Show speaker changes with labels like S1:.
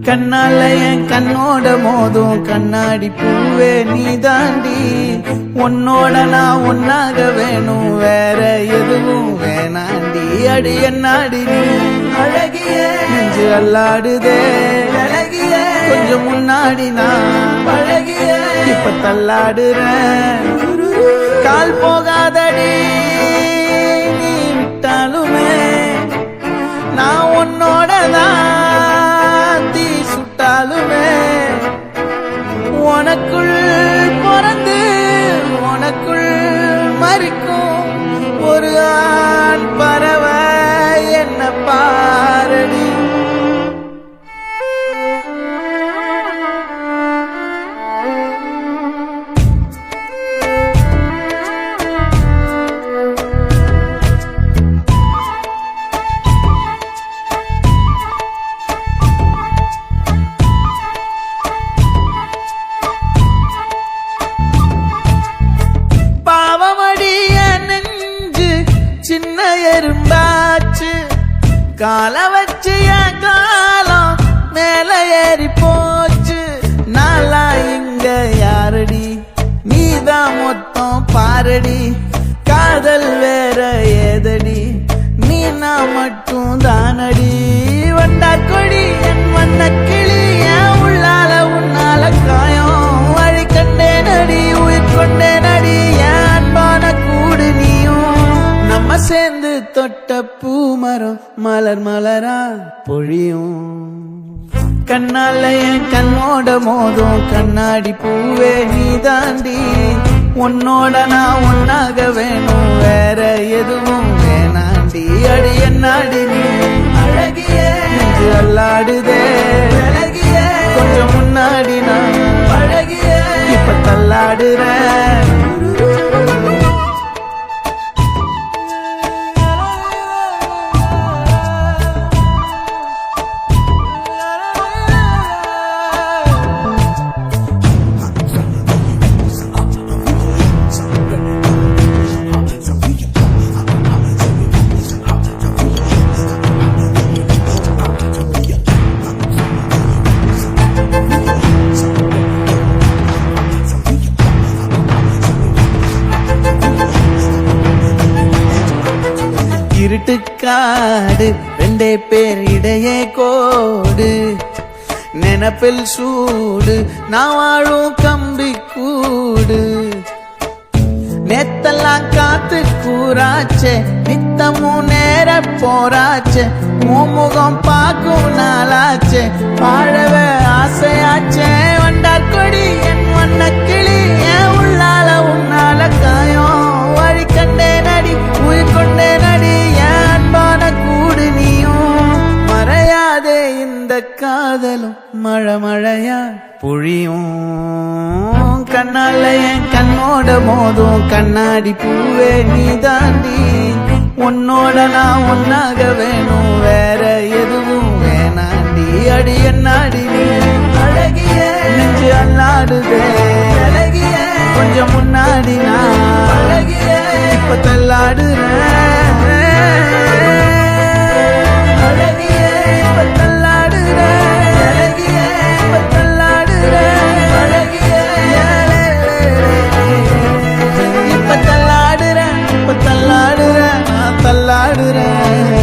S1: கண்ணால என் கண்ணோட மோதும் கண்ணாடி பூவே நீ தாண்டி, உன்னோட நான் ஒன்னாக வேணும் வேற எதுவும் வேணாண்டி. அடி என்னாடி நீ அழகிய நெஞ்சு அல்லாடுதே அழகிய, கொஞ்சம் முன்னாடி நான் அழகிய இப்ப தள்ளாடுறேன். கால் போகாதடி நீ விட்டாலுமே நான் உன்னோட தான் தீ சுட்டாலுமே, உனக்குள் பிறந்து உனக்குள் மறிக்கும் ஒரு ஆண் பறவை என்ன பாரடி. சின்ன எறும்பாச்சு கால வச்சு என் காலம் மேல ஏறி போச்சு. நாளா இங்க யாரடி நீதான் மொத்தம் பாரடி, காதல் வேற ஏதடி நீ நான் மட்டும் தானடி. வண்டா கொடி என் வண்ண கிளி என் உள்ளால உன்னால காயம் வழி கண்டே நடி உயிர் கொண்டே நடி என் அன்பான கூடு நீயும். நம்ம சேர்ந்து தொட்ட பூமரம் மலர் மலரா பொழியும். கண்ணால என் கண்ணோட மோதும் கண்ணாடி பூவே நீ தாண்டி, உன்னோட நான் ஒன்னாக வேணும் வேற எதுவும் வேணாண்டி. அடி என்னாடி நீ அழகிய நெஞ்சு அல்லாடுதே அழகிய, கொஞ்சம் முன்னாடி நான் அழகிய இப்ப தள்ளாடுறேன். இருட்டுக்காடு ரெண்டே பேர் இடையே கோடு, நினப்பில் சூடு நான் வாழும் கம்பி கூடு. நேத்தெல்லாம் காத்து கூறாச்சே நித்தமும் நேர போராச்சே, முகம் பார்க்கும் நாளாச்சே வாழவே ஆசையாச்சே. வண்டார் கொடி என் வண்ண கிளி என் உள்ளால உன்னால காயம் வழி கண்டே நடி உயிர் கொண்டே நடி என் அன்பான கூடு நீயும். மறையாதே இந்த காதலும் மழை மழையா பொழியும். கண்ணால என் கண்ணோட மோதும் கண்ணாடி பூவே நீ தாண்டி, உன்னோட நான் ஒன்னாக வேணும் வேற எதுவும் வேணாண்டி. அடி என்னாடி நீ அழகிய நெஞ்சு அல்லாடுதே அழகிய, கொஞ்சம் முன்னாடி நான் அழகிய இப்ப தள்ளாடுறேன். அழகிய இப்ப தள்ளாடுறேன் அழகிய இப்ப தள்ளாடுறேன் அழகிய, இப்ப தள்ளாடுறேன் இப்ப தள்ளாடுறேன் நான் தள்ளாடுறேன்.